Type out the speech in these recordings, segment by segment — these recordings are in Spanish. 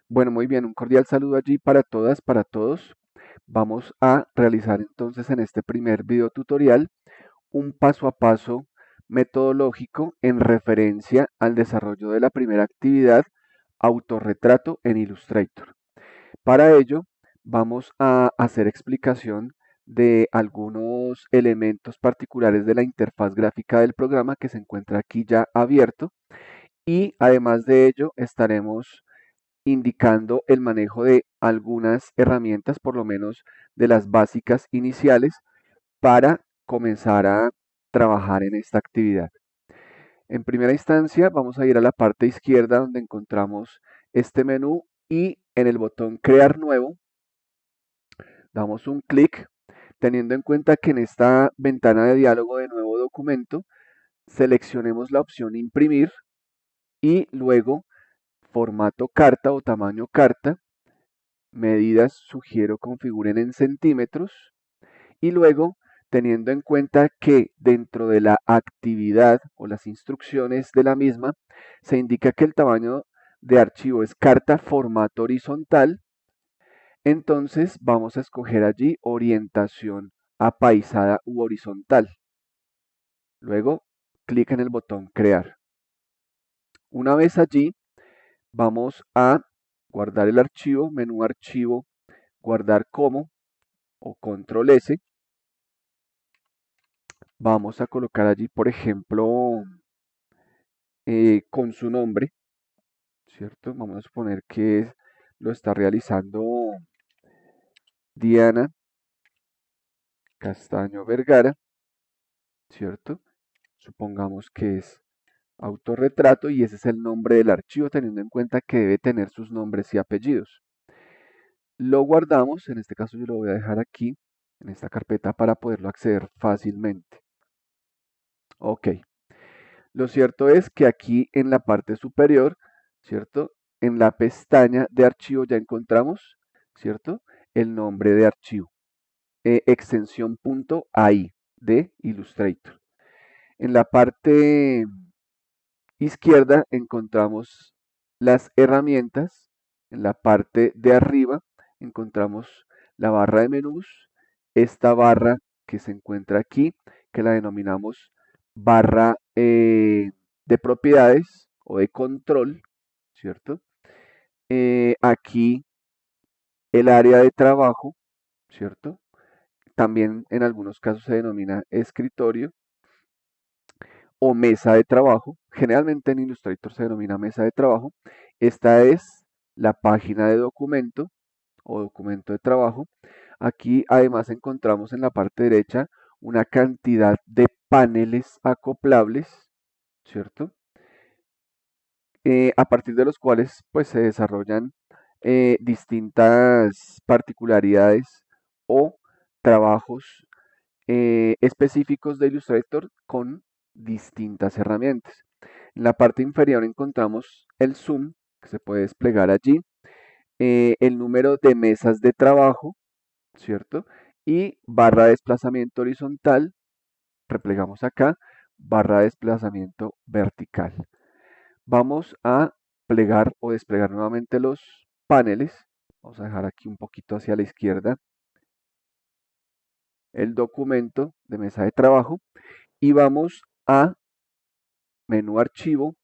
Bueno, muy bien, un cordial saludo allí para todas, para todos. Vamos a realizar entonces en este primer video tutorial un paso a paso metodológico en referencia al desarrollo de la primera actividad, autorretrato en Illustrator. Para ello, vamos a hacer explicación de algunos elementos particulares de la interfaz gráfica del programa que se encuentra aquí ya abierto y además de ello estaremos indicando el manejo de algunas herramientas, por lo menos de las básicas iniciales, para comenzar a trabajar en esta actividad. En primera instancia, vamos a ir a la parte izquierda donde encontramos este menú y en el botón Crear nuevo, damos un clic, teniendo en cuenta que en esta ventana de diálogo de nuevo documento, seleccionemos la opción Imprimir y luego formato carta o tamaño carta. Medidas sugiero configuren en centímetros y luego, teniendo en cuenta que dentro de la actividad o las instrucciones de la misma, se indica que el tamaño de archivo es carta formato horizontal, entonces vamos a escoger allí orientación apaisada u horizontal. Luego, clic en el botón crear. Una vez allí, vamos a guardar el archivo, menú archivo, guardar como o control S. Vamos a colocar allí, por ejemplo, con su nombre, ¿cierto? Vamos a suponer que lo está realizando Diana Castaño Vergara, ¿cierto? Supongamos que es autorretrato y ese es el nombre del archivo, teniendo en cuenta que debe tener sus nombres y apellidos. Lo guardamos, en este caso yo lo voy a dejar aquí, en esta carpeta, para poderlo acceder fácilmente. Ok. Lo cierto es que aquí en la parte superior, ¿cierto? En la pestaña de archivo ya encontramos, ¿cierto? El nombre de archivo, extensión .ai de Illustrator. En la parte izquierda encontramos las herramientas. En la parte de arriba encontramos la barra de menús. Esta barra que se encuentra aquí, que la denominamos barra de propiedades o de control, ¿cierto? Aquí el área de trabajo, ¿cierto? También en algunos casos se denomina escritorio o mesa de trabajo. Generalmente en Illustrator se denomina mesa de trabajo. Esta es la página de documento o documento de trabajo. Aquí además encontramos en la parte derecha una cantidad de paneles acoplables, ¿cierto? A partir de los cuales pues se desarrollan distintas particularidades o trabajos específicos de Illustrator con distintas herramientas. En la parte inferior encontramos el zoom, que se puede desplegar allí, el número de mesas de trabajo, ¿cierto? Y barra de desplazamiento horizontal, replegamos acá, barra de desplazamiento vertical. Vamos a plegar o desplegar nuevamente los paneles. Vamos a dejar aquí un poquito hacia la izquierda el documento de mesa de trabajo y vamos a menú archivo,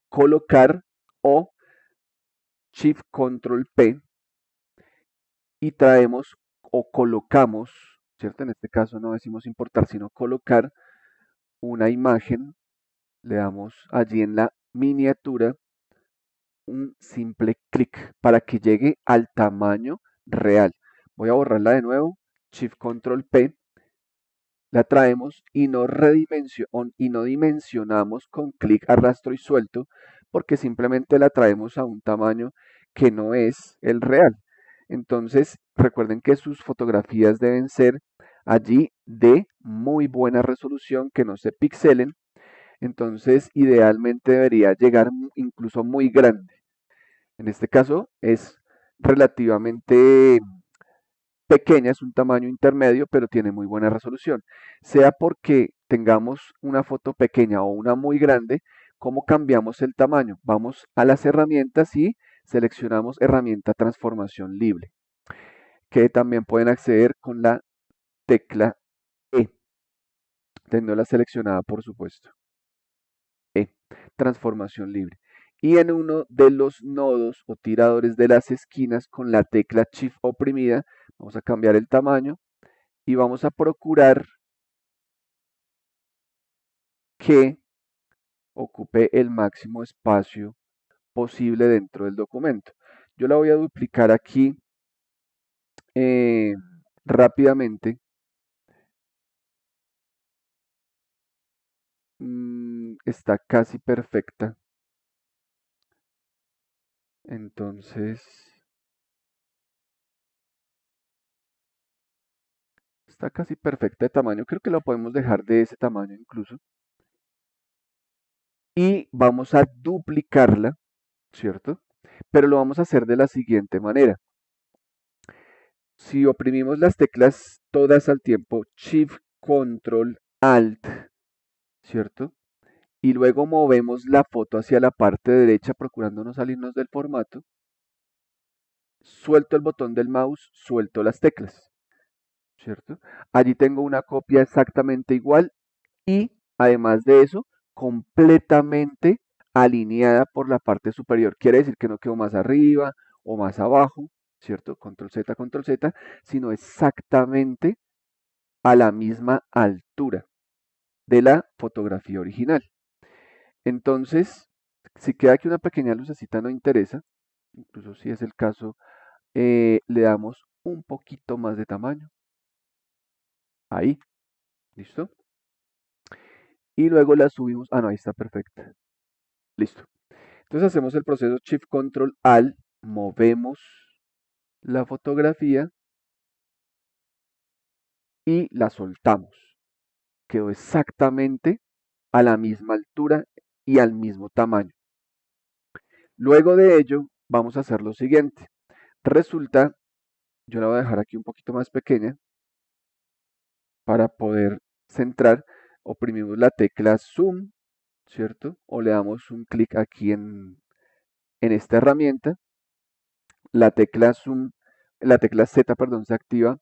colocar o Shift Control P y traemos o colocamos, ¿cierto? En este caso no decimos importar, sino colocar una imagen, le damos allí en la miniatura un simple clic para que llegue al tamaño real. Voy a borrarla de nuevo, Shift Control P, la traemos y no dimensionamos con clic, arrastro y suelto, porque simplemente la traemos a un tamaño que no es el real. Entonces, recuerden que sus fotografías deben ser allí de muy buena resolución, que no se pixelen. Entonces, idealmente debería llegar incluso muy grande. En este caso es relativamente pequeña, es un tamaño intermedio, pero tiene muy buena resolución. Sea porque tengamos una foto pequeña o una muy grande, ¿cómo cambiamos el tamaño? Vamos a las herramientas y seleccionamos herramienta transformación libre, que también pueden acceder con la tecla E, teniéndola seleccionada por supuesto. E, transformación libre. Y en uno de los nodos o tiradores de las esquinas con la tecla Shift oprimida, vamos a cambiar el tamaño y vamos a procurar que ocupe el máximo espacio posible dentro del documento. Yo la voy a duplicar aquí rápidamente. Está casi perfecta. Entonces, está casi perfecta de tamaño. Creo que la podemos dejar de ese tamaño incluso. Y vamos a duplicarla, ¿cierto? Pero lo vamos a hacer de la siguiente manera. Si oprimimos las teclas todas al tiempo, Shift, Control, Alt, ¿cierto? Y luego movemos la foto hacia la parte derecha procurando no salirnos del formato, suelto el botón del mouse, suelto las teclas, ¿cierto? Allí tengo una copia exactamente igual y además de eso, completamente alineada por la parte superior. Quiere decir que no quedó más arriba o más abajo, ¿cierto? Control Z, sino exactamente a la misma altura de la fotografía original. Entonces, si queda aquí una pequeña lucecita no interesa, incluso si es el caso, le damos un poquito más de tamaño. Ahí, ¿listo? Y luego la subimos. Ah, no, ahí está perfecta. Listo. Entonces hacemos el proceso Shift Control Alt, movemos la fotografía y la soltamos. Quedó exactamente a la misma altura y al mismo tamaño. Luego de ello, vamos a hacer lo siguiente. Resulta, yo la voy a dejar aquí un poquito más pequeña para poder centrar. Oprimimos la tecla Zoom, ¿cierto? O le damos un clic aquí en esta herramienta. La tecla Zoom, la tecla Z, perdón, se activa.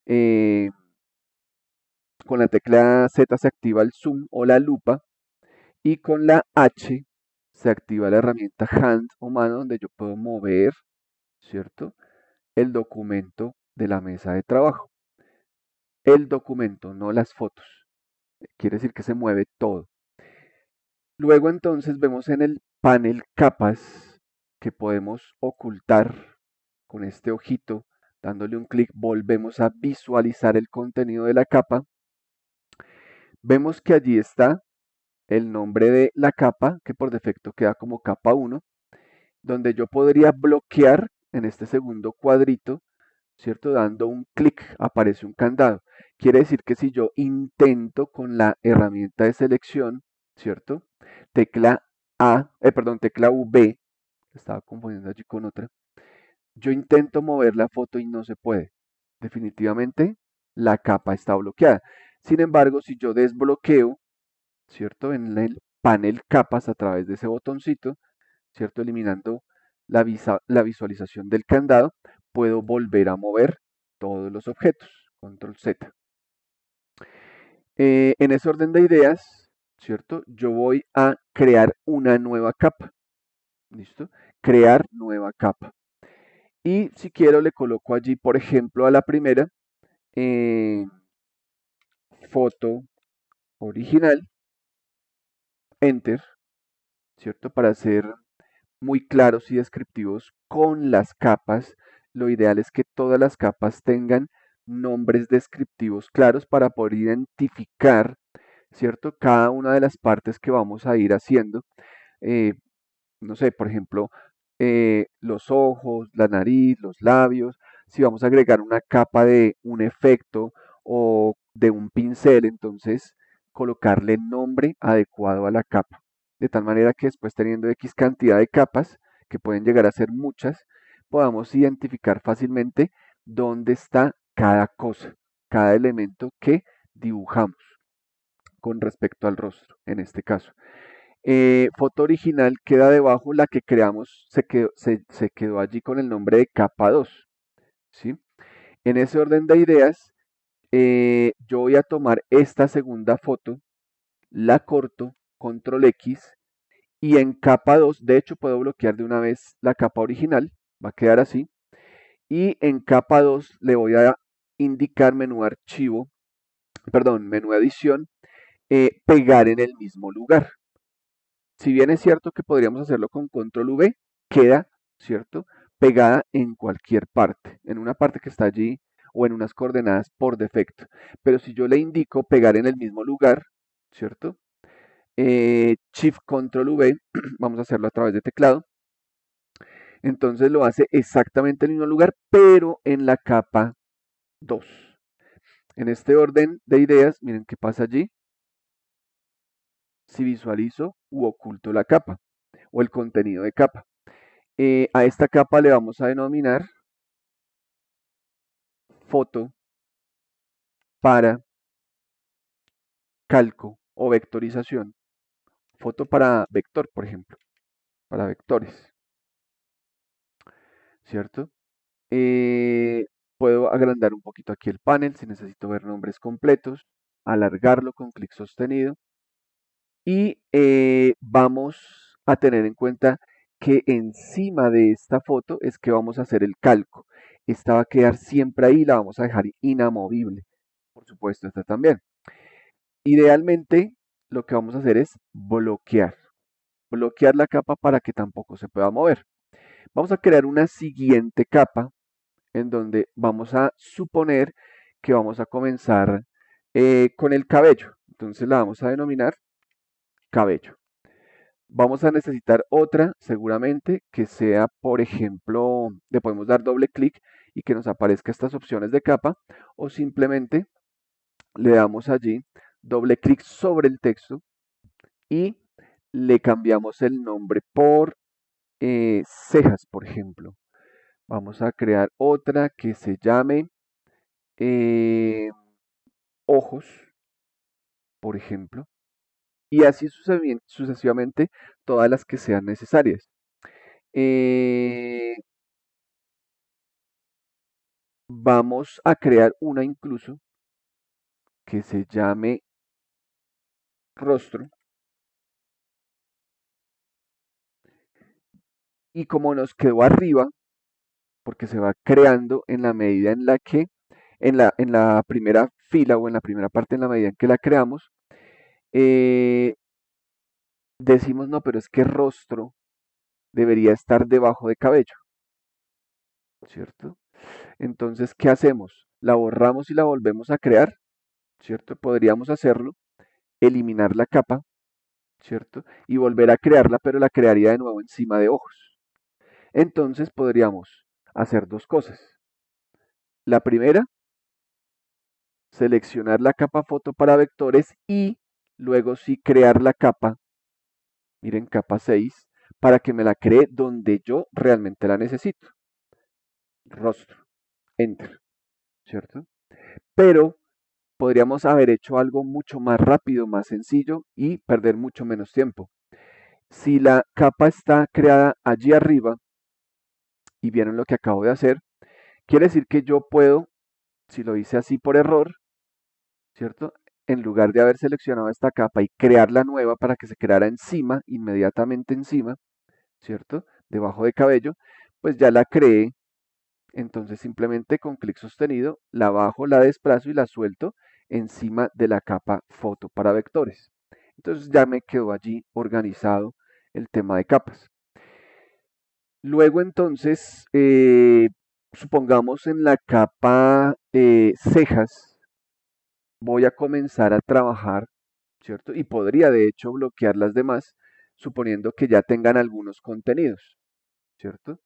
eh, con la tecla Z se activa el zoom o la lupa y con la H se activa la herramienta hand o mano donde yo puedo mover, ¿cierto? El documento de la mesa de trabajo. El documento, no las fotos. Quiere decir que se mueve todo. Luego entonces vemos en el panel capas que podemos ocultar con este ojito. Dándole un clic volvemos a visualizar el contenido de la capa. Vemos que allí está el nombre de la capa, que por defecto queda como capa 1, donde yo podría bloquear en este segundo cuadrito, ¿cierto? Dando un clic aparece un candado. Quiere decir que si yo intento con la herramienta de selección, ¿cierto? Tecla tecla V, estaba confundiendo allí con otra. Yo intento mover la foto y no se puede. Definitivamente la capa está bloqueada. Sin embargo, si yo desbloqueo, ¿cierto? En el panel capas a través de ese botoncito, ¿cierto? Eliminando la visualización del candado, puedo volver a mover todos los objetos. Control Z. En ese orden de ideas, ¿cierto? Yo voy a crear una nueva capa. ¿Listo? Crear nueva capa. Y si quiero le coloco allí, por ejemplo, a la primera, eh, foto original, enter, ¿cierto? Para hacer muy claros y descriptivos con las capas. Lo ideal es que todas las capas tengan nombres descriptivos claros para poder identificar, ¿cierto? Cada una de las partes que vamos a ir haciendo. Eh, no sé, por ejemplo, los ojos, la nariz, los labios. Si vamos a agregar una capa de un efecto o de un pincel, entonces colocarle nombre adecuado a la capa. De tal manera que después teniendo X cantidad de capas, que pueden llegar a ser muchas, podamos identificar fácilmente dónde está cada cosa, cada elemento que dibujamos con respecto al rostro, en este caso. Foto original queda debajo, la que creamos se quedó allí con el nombre de capa 2, ¿sí? En ese orden de ideas, yo voy a tomar esta segunda foto, la corto, control X, y en capa 2, de hecho puedo bloquear de una vez la capa original, va a quedar así, y en capa 2 le voy a indicar menú archivo, perdón, menú edición, pegar en el mismo lugar. Si bien es cierto que podríamos hacerlo con control V, queda, ¿cierto? Pegada en cualquier parte, en una parte que está allí o en unas coordenadas por defecto. Pero si yo le indico pegar en el mismo lugar, ¿cierto? Shift Control V, vamos a hacerlo a través de teclado. Entonces lo hace exactamente en el mismo lugar, pero en la capa 2. En este orden de ideas, miren qué pasa allí. Si visualizo u oculto la capa o el contenido de capa. A esta capa le vamos a denominar foto para calco o vectorización. Foto para vector, por ejemplo, para vectores, ¿cierto? Eh, Puedo agrandar un poquito aquí el panel si necesito ver nombres completos, alargarlo con clic sostenido y vamos a tener en cuenta que encima de esta foto es que vamos a hacer el calco. Esta va a quedar siempre ahí, la vamos a dejar inamovible. Por supuesto, esta también. Idealmente, lo que vamos a hacer es bloquear la capa para que tampoco se pueda mover. Vamos a crear una siguiente capa en donde vamos a suponer que vamos a comenzar con el cabello. Entonces la vamos a denominar cabello. Vamos a necesitar otra, seguramente, que sea, por ejemplo, le podemos dar doble clic y que nos aparezca estas opciones de capa, o simplemente le damos allí doble clic sobre el texto y le cambiamos el nombre por cejas, por ejemplo. Vamos a crear otra que se llame eh, ojos, por ejemplo, y así sucesivamente todas las que sean necesarias. Eh, Vamos a crear una incluso que se llame rostro y como nos quedó arriba, porque se va creando en la medida en la que, en la primera fila o en la primera parte en la medida en que la creamos, eh, decimos no, pero es que rostro debería estar debajo de cabello, ¿cierto? Entonces, ¿qué hacemos? La borramos y la volvemos a crear, ¿cierto? Podríamos hacerlo, eliminar la capa, ¿cierto? Y volver a crearla, pero la crearía de nuevo encima de ojos. Entonces podríamos hacer dos cosas. La primera, seleccionar la capa foto para vectores y luego sí crear la capa, miren, capa 6, para que me la cree donde yo realmente la necesito. Rostro, enter, ¿cierto? Pero podríamos haber hecho algo mucho más rápido, más sencillo y perder mucho menos tiempo. Si la capa está creada allí arriba y vieron lo que acabo de hacer, quiere decir que yo puedo, si lo hice así por error, ¿cierto? En lugar de haber seleccionado esta capa y crear la nueva para que se creara encima, inmediatamente encima, ¿cierto? Debajo de cabello, pues ya la creé. Entonces simplemente con clic sostenido la bajo, la desplazo y la suelto encima de la capa foto para vectores. Entonces ya me quedó allí organizado el tema de capas. Luego entonces, supongamos en la capa cejas, voy a comenzar a trabajar, ¿cierto? Y podría de hecho bloquear las demás, suponiendo que ya tengan algunos contenidos, ¿cierto?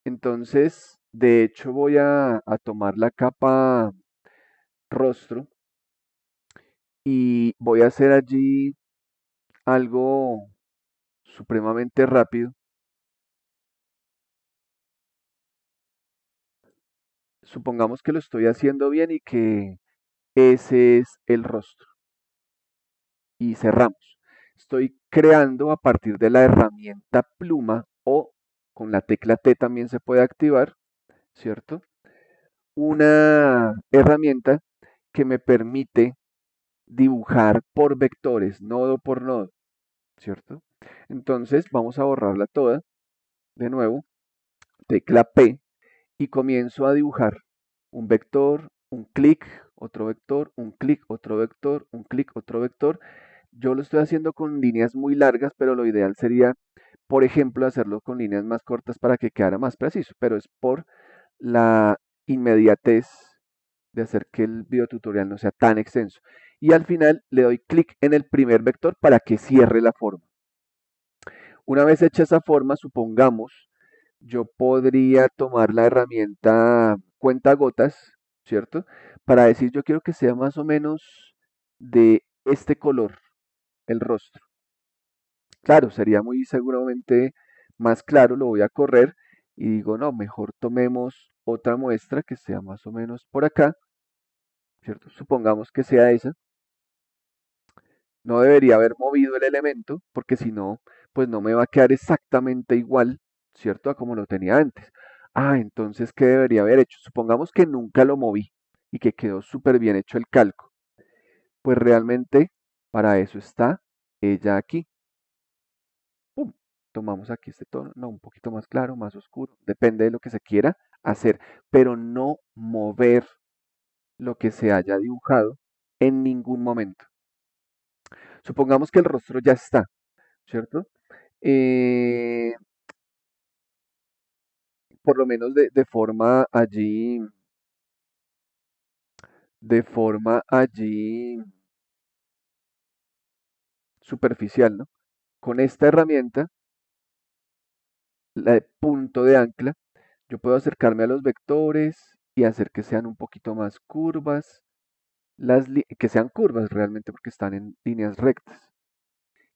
Entonces, de hecho voy a tomar la capa rostro y voy a hacer allí algo supremamente rápido. Supongamos que lo estoy haciendo bien y que ese es el rostro y cerramos. estoy creando a partir de la herramienta pluma o con la tecla T también se puede activar, ¿cierto? Una herramienta que me permite dibujar por vectores, nodo por nodo, ¿cierto? Entonces vamos a borrarla toda, de nuevo, tecla P, y comienzo a dibujar un vector, un clic, otro vector, un clic, otro vector, un clic, otro vector. Yo lo estoy haciendo con líneas muy largas, pero lo ideal sería, por ejemplo, hacerlo con líneas más cortas para que quedara más preciso, pero es por la inmediatez de hacer que el videotutorial no sea tan extenso. Y al final le doy clic en el primer vector para que cierre la forma. Una vez hecha esa forma, supongamos, yo podría tomar la herramienta cuentagotas, ¿cierto? Para decir, yo quiero que sea más o menos de este color el rostro. Claro, sería muy seguramente más claro, lo voy a correr y digo, no, mejor tomemos otra muestra que sea más o menos por acá, ¿cierto? Supongamos que sea esa. No debería haber movido el elemento porque si no, pues no me va a quedar exactamente igual, ¿cierto? A como lo tenía antes. Ah, entonces, ¿qué debería haber hecho? Supongamos que nunca lo moví y que quedó súper bien hecho el calco. Pues realmente para eso está ella aquí. ¡Pum! Tomamos aquí este tono, no, un poquito más claro, más oscuro, depende de lo que se quiera hacer, pero no mover lo que se haya dibujado en ningún momento. Supongamos que el rostro ya está, ¿cierto? Eh, por lo menos de forma allí, de forma allí superficial, ¿no? Con esta herramienta, la de punto de ancla, yo puedo acercarme a los vectores y hacer que sean un poquito más curvas, que sean curvas realmente porque están en líneas rectas.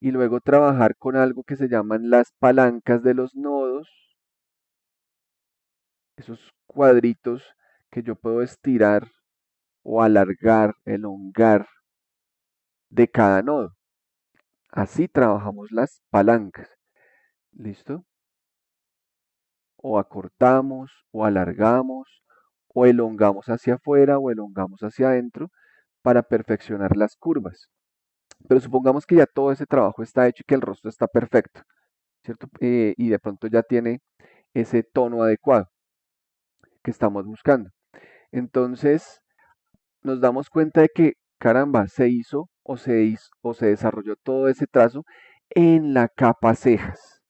Y luego trabajar con algo que se llaman las palancas de los nodos, esos cuadritos que yo puedo estirar o alargar, elongar de cada nodo. Así trabajamos las palancas. ¿Listo? O acortamos, o alargamos, o elongamos hacia afuera, o elongamos hacia adentro para perfeccionar las curvas. Pero supongamos que ya todo ese trabajo está hecho y que el rostro está perfecto, ¿cierto? Y de pronto ya tiene ese tono adecuado que estamos buscando. Entonces nos damos cuenta de que, caramba, se hizo o se desarrolló todo ese trazo en la capa cejas.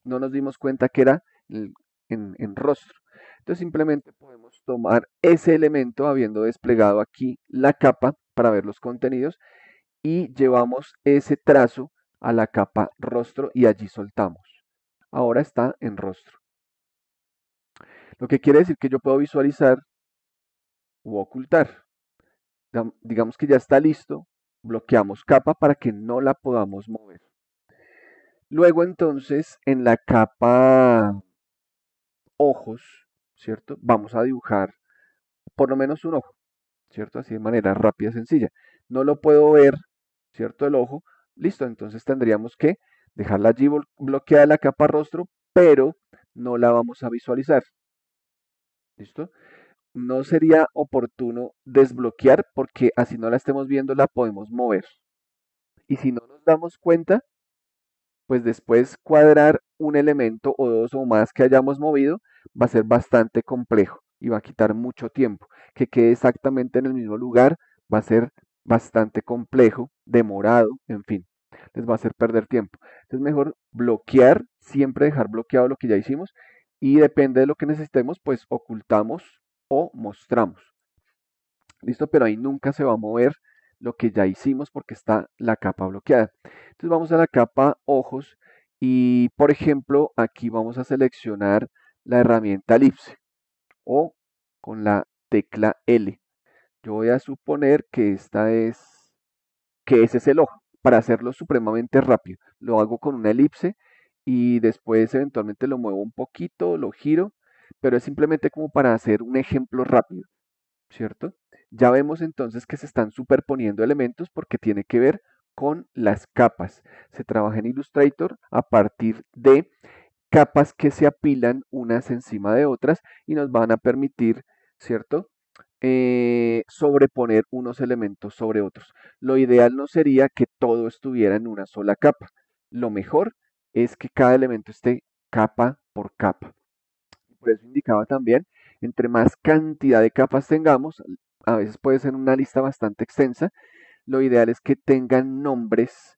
No nos dimos cuenta que era en rostro. Entonces simplemente podemos tomar ese elemento habiendo desplegado aquí la capa para ver los contenidos y llevamos ese trazo a la capa rostro y allí soltamos. Ahora está en rostro. Lo que quiere decir que yo puedo visualizar u ocultar. Digamos que ya está listo, bloqueamos capa para que no la podamos mover. Luego entonces en la capa ojos, ¿cierto? Vamos a dibujar por lo menos un ojo, ¿cierto? Así de manera rápida, sencilla. No lo puedo ver, ¿cierto? El ojo. Listo, entonces tendríamos que dejarla allí bloqueada la capa rostro, pero no la vamos a visualizar. ¿Listo? No sería oportuno desbloquear porque así no la estemos viendo, la podemos mover. Y si no nos damos cuenta, pues después cuadrar un elemento o dos o más que hayamos movido va a ser bastante complejo y va a quitar mucho tiempo. Que quede exactamente en el mismo lugar va a ser bastante complejo, demorado, en fin, les va a hacer perder tiempo. Es mejor bloquear, siempre dejar bloqueado lo que ya hicimos y depende de lo que necesitemos, pues ocultamos o mostramos. ¿Listo? Pero ahí nunca se va a mover lo que ya hicimos porque está la capa bloqueada. Entonces vamos a la capa ojos y por ejemplo aquí vamos a seleccionar la herramienta elipse o con la tecla L. Yo voy a suponer que que ese es el ojo para hacerlo supremamente rápido. Lo hago con una elipse y después eventualmente lo muevo un poquito, lo giro, pero es simplemente como para hacer un ejemplo rápido. ¿Cierto? Ya vemos entonces que se están superponiendo elementos porque tiene que ver con las capas. Se trabaja en Illustrator a partir de capas que se apilan unas encima de otras y nos van a permitir, ¿cierto? Sobreponer unos elementos sobre otros. Lo ideal no sería que todo estuviera en una sola capa. Lo mejor es que cada elemento esté capa por capa. Por eso indicaba también, entre más cantidad de capas tengamos, a veces puede ser una lista bastante extensa, lo ideal es que tengan nombres,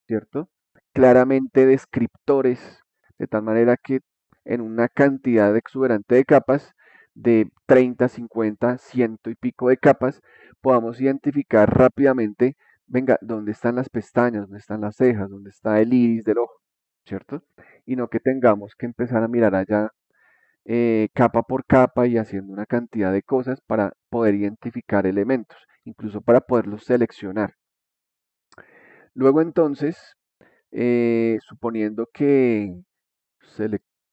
¿cierto? Claramente descriptores, de tal manera que en una cantidad exuberante de capas, de 30, 50, ciento y pico de capas, podamos identificar rápidamente, venga, dónde están las pestañas, dónde están las cejas, dónde está el iris del ojo, ¿cierto? Y no que tengamos que empezar a mirar allá capa por capa y haciendo una cantidad de cosas para poder identificar elementos, incluso para poderlos seleccionar. Luego entonces, suponiendo que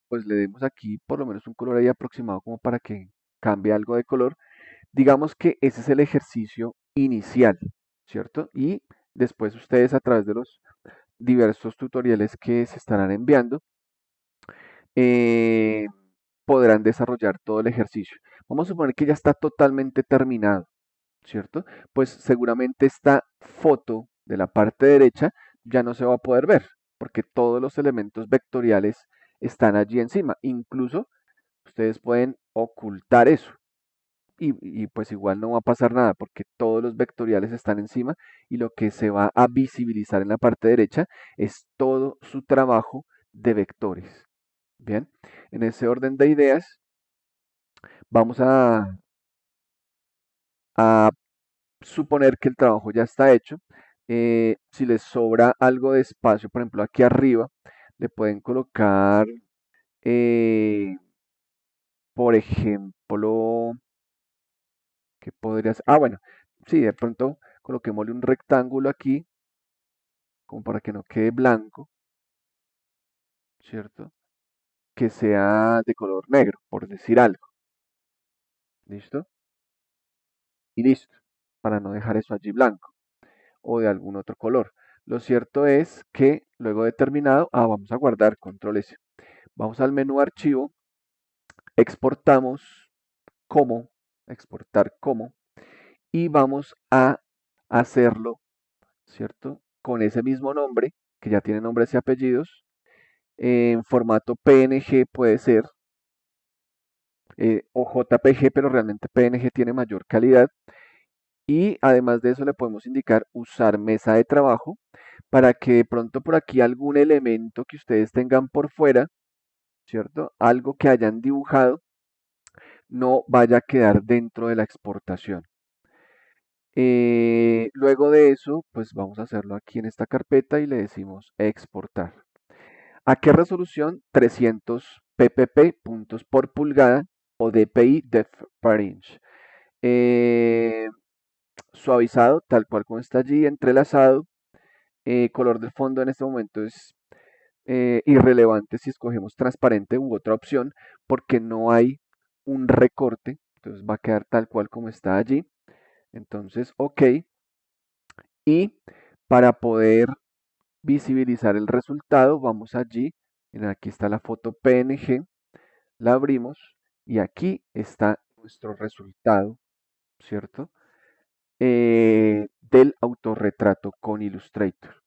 pues le demos aquí por lo menos un color ahí aproximado como para que cambie algo de color, digamos que ese es el ejercicio inicial, ¿cierto? Y después ustedes a través de los diversos tutoriales que se estarán enviando, eh, podrán desarrollar todo el ejercicio. Vamos a suponer que ya está totalmente terminado, ¿cierto? Pues seguramente esta foto de la parte derecha ya no se va a poder ver, porque todos los elementos vectoriales están allí encima. Incluso ustedes pueden ocultar eso. Y pues igual no va a pasar nada porque todos los vectoriales están encima y lo que se va a visibilizar en la parte derecha es todo su trabajo de vectores. Bien, en ese orden de ideas vamos a suponer que el trabajo ya está hecho. Si les sobra algo de espacio, por ejemplo, aquí arriba, le pueden colocar, eh, por ejemplo, ¿qué podría ser? Ah, bueno, sí, de pronto coloquémosle un rectángulo aquí, como para que no quede blanco, ¿cierto? Que sea de color negro, por decir algo. ¿Listo? Y listo, para no dejar eso allí blanco o de algún otro color. Lo cierto es que luego de terminado, vamos a guardar, control S. Vamos al menú archivo, exportamos como, exportar como, y vamos a hacerlo, ¿cierto? Con ese mismo nombre, que ya tiene nombres y apellidos, en formato PNG puede ser, o JPG, pero realmente PNG tiene mayor calidad. Y además de eso le podemos indicar usar mesa de trabajo para que de pronto por aquí algún elemento que ustedes tengan por fuera, ¿cierto? Algo que hayan dibujado no vaya a quedar dentro de la exportación. Luego de eso, pues vamos a hacerlo aquí en esta carpeta y le decimos exportar. ¿A qué resolución? 300 ppp, puntos por pulgada, o dpi, depth per inch. Suavizado, tal cual como está allí, entrelazado. Color de fondo en este momento es irrelevante si escogemos transparente u otra opción, porque no hay un recorte, entonces va a quedar tal cual como está allí. Entonces, ok. Y para poder visibilizar el resultado, vamos allí, aquí está la foto PNG, la abrimos y aquí está nuestro resultado, ¿cierto? Del autorretrato con Illustrator.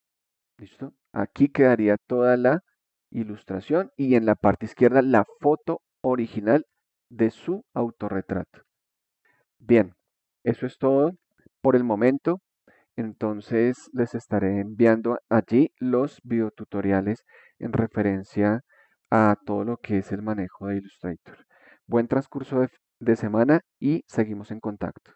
¿Listo? Aquí quedaría toda la ilustración y en la parte izquierda la foto original de su autorretrato. Bien, eso es todo por el momento. Entonces les estaré enviando allí los videotutoriales en referencia a todo lo que es el manejo de Illustrator. Buen transcurso de semana y seguimos en contacto.